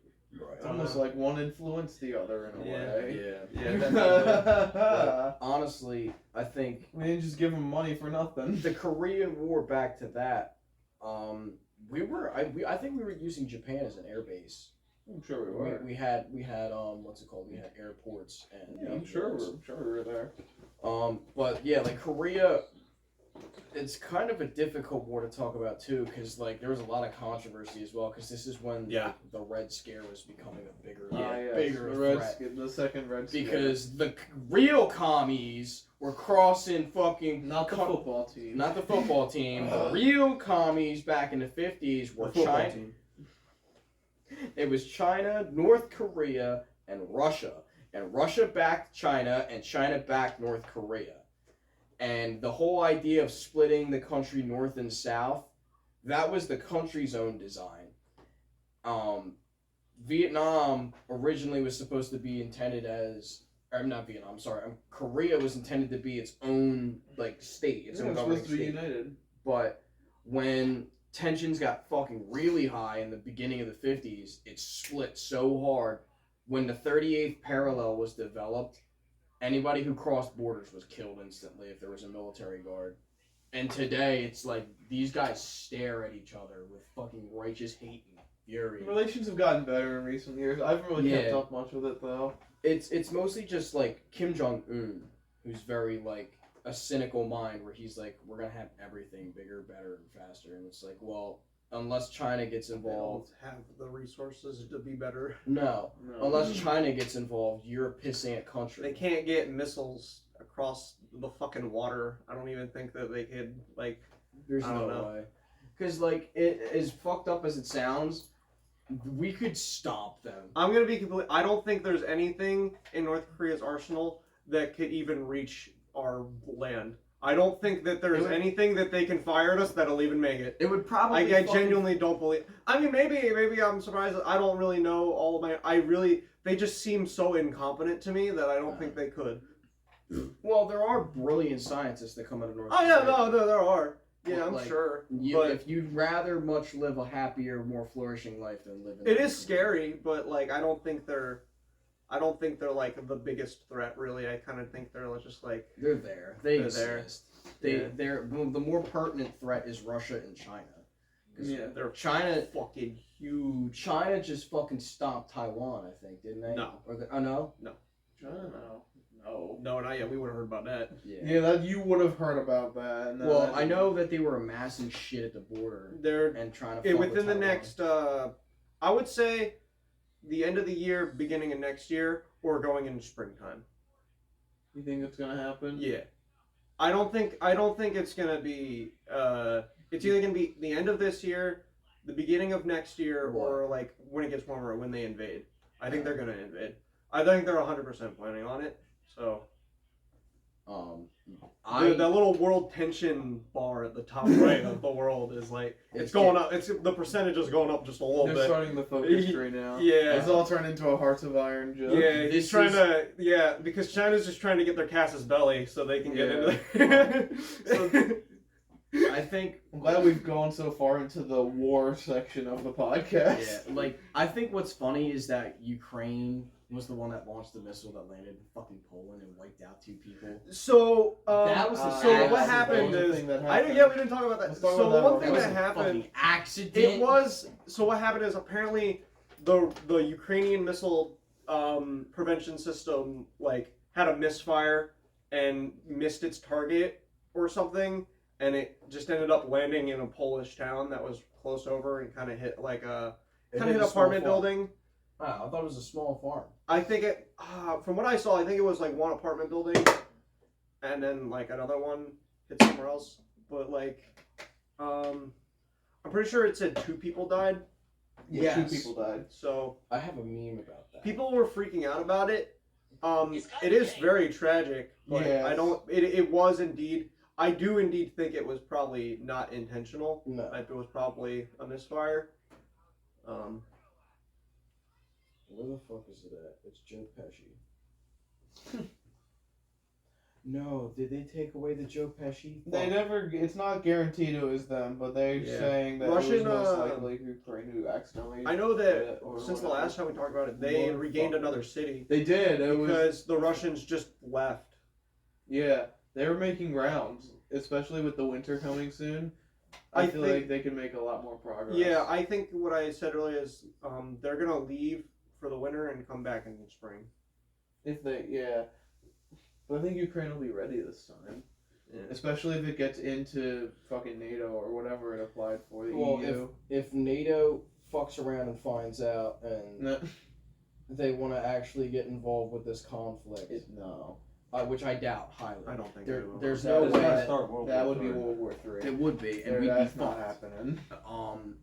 It's almost like one influenced the other in a Yeah. way. Yeah. Yeah, Honestly, I think We didn't just give them money for nothing. the Korean War. Back to that. I think we were using Japan as an air base. I'm sure we were. We had what's it called? We had airports and Yeah, I'm sure we were there. But yeah, like Korea, it's kind of a difficult war to talk about too, because like there was a lot of controversy as well, because this is when the Red Scare was becoming a bigger Yes, bigger the Red threat. Scare, the second Red Scare. Because the real commies were crossing fucking Not the football team. not the football team. The real commies back in the 50s were China. It was China, North Korea, and Russia. And Russia backed China, and China backed North Korea. And the whole idea of splitting the country north and south, that was the country's own design. Vietnam originally was supposed to be intended as, or not Vietnam, sorry, Korea was intended to be its own like state, its own It's governing supposed to be state. united. But when tensions got fucking really high in the beginning of the 50s, it split so hard. When the 38th parallel was developed, anybody who crossed borders was killed instantly if there was a military guard. And today, it's like these guys stare at each other with fucking righteous hate and fury. Relations have gotten better in recent years. I haven't really kept Yeah. up much with it though. It's mostly just like Kim Jong-un, who's very like a cynical mind, where he's like, we're gonna have everything bigger, better, and faster. And it's like, well, unless China gets They involved, don't have the resources to be better. no. No. Unless China gets involved, you're a pissant country. They can't get missiles across the fucking water. I don't even think that they could like. There's I no don't know. way. Because, like, it as fucked up as it sounds, we could stop them. I'm gonna be complete. I don't think there's anything in North Korea's arsenal that could even reach our land. I don't think that there's anything that they can fire at us that'll even make it. It would probably. I genuinely don't believe. I mean, maybe I'm surprised. I don't really know all of my. They just seem so incompetent to me that I don't think they could. Well, there are brilliant scientists that come out of North Oh yeah, Korea. no, there are. Yeah, I'm Like, sure. But if you'd rather much live a happier, more flourishing life than live in. it is scary, but like I don't think they're like the biggest threat. Really, I kind of think they're just like They're there. They They're exist. They're the more pertinent threat is Russia and China. yeah, they're China fucking huge. China just fucking stomped Taiwan, I think, didn't they? No. Or oh no. China, no. No, not yet. We would have heard about that. Yeah, that you would have heard about that. And Well, I know that they were amassing shit at the border They're and trying to. Fuck within with the Taiwan. next. I would say, the end of the year, beginning of next year, or going into springtime. You think it's gonna happen? Yeah, I don't think it's gonna be. It's either gonna be the end of this year, the beginning of next year, or like when it gets warmer, when they invade. I think they're gonna invade. I think they're 100% planning on it. So. That little world tension bar at the top right of the world is like it's going up. It's the percentage is going up just a little They're bit. starting the focus right now. Yeah. It's all turned into a Hearts of Iron joke. Yeah, he's trying to. Yeah, because China's just trying to get their Casus Belli so they can get into there. I think I'm glad we've gone so far into the war section of the podcast. Yeah, like I think what's funny is that Ukraine was the one that launched the missile that landed in fucking Poland and wiped out 2 people. So that was so what happened is we didn't talk about that. So the one thing that happened, accident. it was so what happened is apparently the Ukrainian missile prevention system like had a misfire and missed its target or something, and it just ended up landing in a Polish town that was close over and kind of hit like a hit an apartment building. Oh, I thought it was a small farm. I think it, from what I saw, I think it was like one apartment building, and then like another one hit somewhere else. But like, I'm pretty sure it said 2 people died. Yeah, 2 people died. So I have a meme about that. people were freaking out about it. It is very tragic, but Yes. I don't. It was indeed. I do indeed think it was probably not intentional. No. It was probably a misfire. Where the fuck is it at? It's Joe Pesci. No, did they take away the Joe Pesci? They Fuck. never. It's not guaranteed it was them, but they're Yeah. saying that Russian, it was most likely Ukraine who accidentally. I know did that it or since the whatever. last time we talked about it, they regained Motherfucker. another city They did. It was. because the Russians just left. Yeah, they were making rounds, especially with the winter coming soon. I feel think- like they can make a lot more progress. Yeah, I think what I said earlier is they're gonna leave for the winter and come back in the spring. If they, yeah. But I think Ukraine will be ready this time. Yeah. Especially if it gets into fucking NATO or whatever it applied for, the Well, EU. if NATO fucks around and finds out and No. they want to actually get involved with this conflict, No. Which I doubt highly. I don't think There- they will. there's That no is way gonna that, start World That War would be III. World War III. it would be, and we'd be That's not fucked. happening.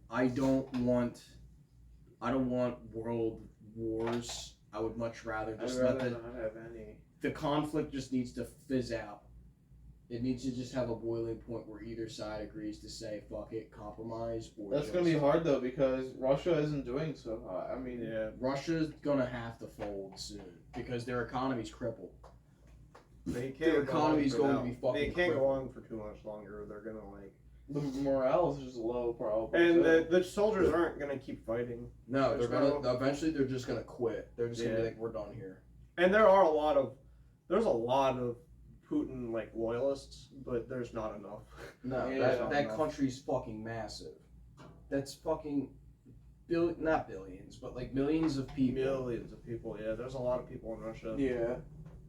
I don't want world wars. I would much rather I'd just let rather the not have any. conflict just needs to fizz out. It needs to just have a boiling point where either side agrees to say fuck it, compromise, or That's gonna be hard though because Russia isn't doing so hot. I mean, Yeah, Russia's gonna have to fold soon because their economy's crippled. they can't. Their go on economy's for going now. to be fucking They can't go crippled. on for too much longer. They're gonna like. the morale is just low, probably. And too. the soldiers aren't gonna keep fighting. No, There's they're gonna eventually. They're just gonna quit. They're just gonna be Yeah. like, we're done here. And there's a lot of Putin like loyalists, but there's not enough. No, Yeah. that country's fucking massive. That's fucking not billions, but like millions of people. Millions of people. Yeah, there's a lot of people in Russia. Yeah.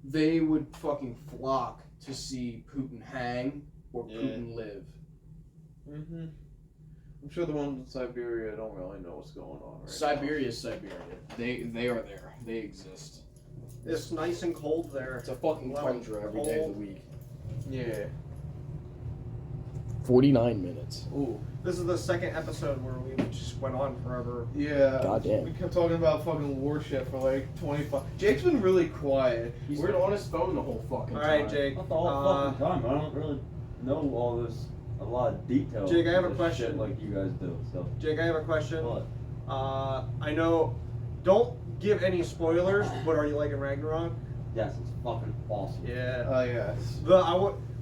They would fucking flock to see Putin hang or Yeah. Putin live. Mhm. I'm sure the ones in Siberia don't really know what's going on right Siberia is Siberia. They are there. They exist. It's nice and cold there. it's a fucking Wow. tundra every day of the week. now. Yeah. 49 minutes. Ooh. This is the second episode where we just went on forever. Yeah. Goddamn. We kept talking about fucking war shit for like 25. Jake's been really quiet. He's been on his phone the whole fucking time. All right, Jake. Not the whole fucking time. I don't really know all this, a lot of detail. Jake, I have a this question. shit like you guys do. So. Jake, I have a question. What? I know. Don't give any spoilers, but are you liking Ragnarok? Yes, it's fucking awesome. Yeah. Oh, yes.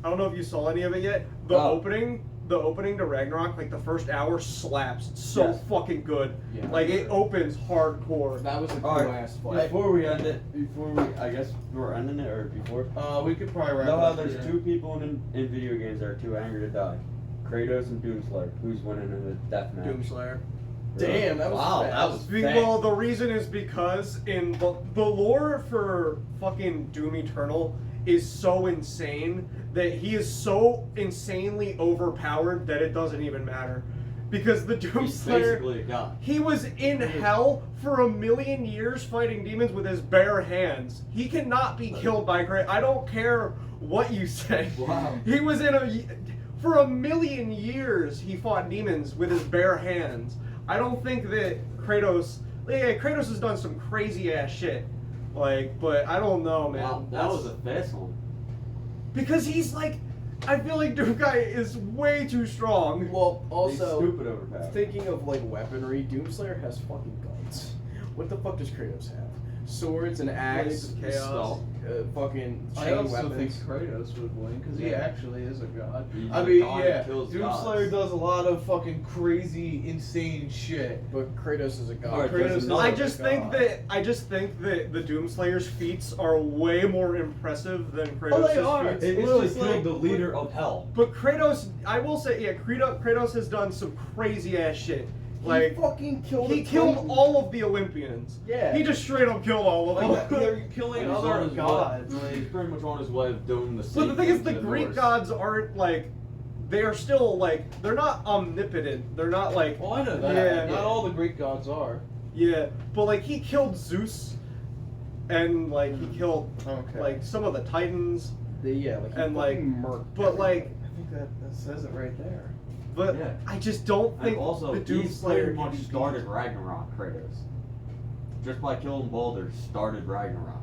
I don't know if you saw any of it yet. The Oh. opening to Ragnarok, like the first hour slaps. It's so Yes. fucking good. Yeah. Like it opens hardcore. That was a cool Alright. ass fight. Before we end it, I guess we're ending it, or before. We could probably wrap Know it how up there's here. two people in video games that are too angry to die? Kratos and Doomslayer. Who's winning in the death match? Doomslayer. Damn, that was Wow, fast. that was fast. Well, the reason is because in the lore for fucking Doom Eternal is so insane that he is so insanely overpowered that it doesn't even matter. Because the He's Doomslayer, basically a god. he was in hell for 1,000,000 years fighting demons with his bare hands. He cannot be killed by Kratos. I don't care what you say. Wow. He was for 1,000,000 years he fought demons with his bare hands. I don't think that Kratos has done some crazy ass shit. Like, but I don't know, man. Wow, that was a fast one. Because he's like, I feel like Doom Guy is way too strong. Well, He's also, stupid overpowered. thinking of like weaponry, Doomslayer has fucking guns. What the fuck does Kratos have? Swords and axe, Blades of chaos. fucking I chain also think weapons. Kratos would win because he Yeah. actually is a god. He's I a mean, god yeah, that kills Doomslayer gods. does a lot of fucking crazy, insane shit. But Kratos is a god. Alright, Kratos there's is another- I a just god. think that the Doomslayer's feats are way more impressive than Kratos' Oh, they are. feats. It It's literally just killed like- the leader of hell. But Kratos, I will say, yeah, Kratos has done some crazy ass shit. He Like, fucking killed. he a killed Titan. all of the Olympians. Yeah. He just straight up killed all of Like, them. they're killing And he's on other his gods. way- He's pretty much on his way of doing the But same the thing is, thing the to Greek Norse. gods aren't like, they are still like, they're not omnipotent. They're not like, Well, I know that. Yeah. Not all the Greek gods are. yeah. But like, he killed Zeus, and like he killed Okay. like some of the Titans. Yeah, like he And, like, fucking murked But like, I think that says it right there. but Yeah. I just don't And think also, the he's Doomslayer pretty can much be beat. started Ragnarok, Kratos. Just by killing Baldur, started Ragnarok.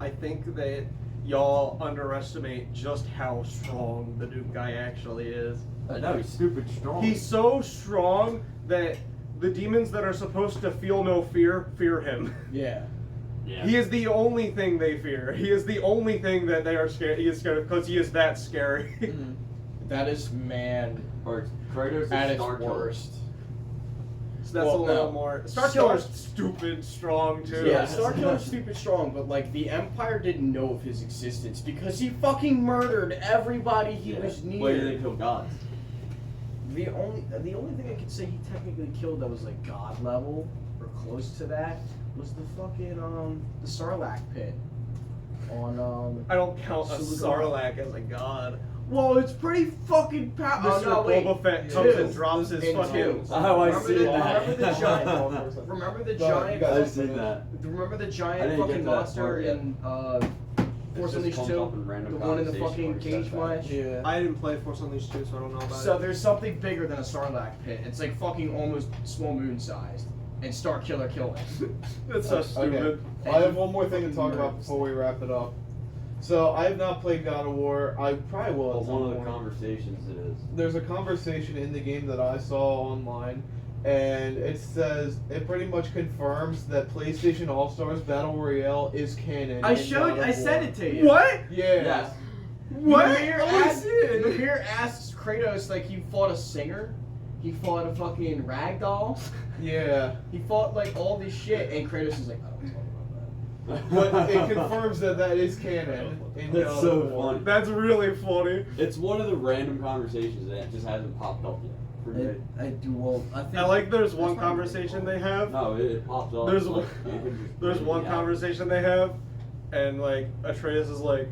I think that y'all underestimate just how strong the Doom guy actually is. I know, he's stupid strong. He's so strong that the demons that are supposed to feel no fear him. Yeah. yeah. He is the only thing they fear. He is the only thing that they are scared. He is scared of because he is that scary. That is man Or Kratos at is its Star Killer. worst. So that's Well, a little no. more. Star Killer's stupid strong too. Yeah, Starkiller's stupid strong, but like the Empire didn't know of his existence because he fucking murdered everybody he Yeah. was near. Why do they kill gods? The only thing I could say he technically killed that was like god level or close to that was the fucking the Sarlacc pit on I don't count a Silicon- Sarlacc as a god. Well, it's pretty fucking powerful. Mr. Boba Fett comes Two. and drops his And fucking. two. Oh, I Remember see the- that. remember the giant- Remember the Go, giant? you guys I've seen that. Remember the I giant didn't get fucking to that monster part yet. in It Force just Unleashed comes 2? up in random The one in the conversation fucking where he says cage that. match? Yeah. I didn't play Force Unleashed 2, so I don't know about So it. there's something bigger than a Sarlacc pit. It's like fucking almost small moon sized. And Starkiller killed it. That's so stupid. I have one more thing to talk about Nerds. before we wrap it up. So I have not played God of War. I probably will. Well, at some one of the point. conversations it is. There's a conversation in the game that I saw online, and it says it pretty much confirms that PlayStation All Stars Battle Royale is canon. I in showed. God of I sent War. it to you. What? Yeah. Yes. What? Mimir Oh, I asked, see it. Mimir asks Kratos like he fought a singer. He fought a fucking ragdoll. Yeah. He fought like all this shit, and Kratos is like, I don't talk about But it confirms that that is canon. In That's God so of War. funny. That's really funny. It's one of the random conversations that just hasn't popped up yet. For me. that. I do well. I think. I like there's That's one probably conversation really they have. No, it pops up. There's like, one- you can just There's bring one it out. conversation they have, and like Atreus is like,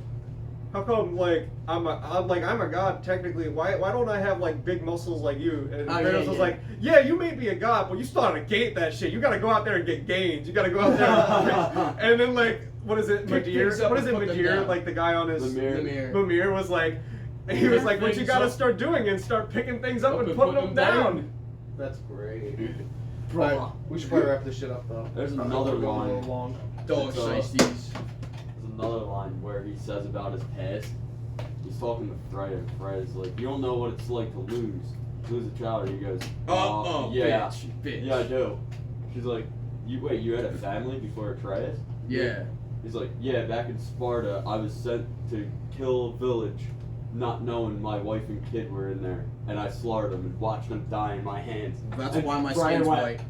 "How come like I'm a god technically? Why don't I have like big muscles like you?" And Oh, Kratos yeah, is yeah. like, "Yeah, you may be a god, but you still gotta gate that shit. You gotta go out there and get gains. You gotta go out there." And then like, what is it, Pick Midir? things up What is it, and put them Midir? down. Like the guy on his Mimir. Mimir. Mimir was like, And he was like, what you Things gotta up. start doing is start picking things up and and putting them down. That's great. Bro. Alright, we should probably wrap this shit up though. There's Probably another going a little line. long. Dog It's, shiesties. There's another line where he says about his past. He's talking to Fred, and Fred's like, you don't know what it's like to lose a child. And he goes, yeah, bitch. yeah, I do. She's like, you had a family before Atreus? Yeah. He's like, yeah, back in Sparta, I was sent to kill a village, not knowing my wife and kid were in there, and I slaughtered them and watched them die in my hands. That's And why my Brian skin's went, white.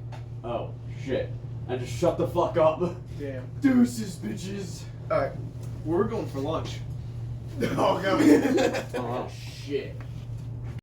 oh, shit. And just shut the fuck up. Damn. Deuces, bitches. Alright, we're going for lunch. Oh, God. Oh, Shit.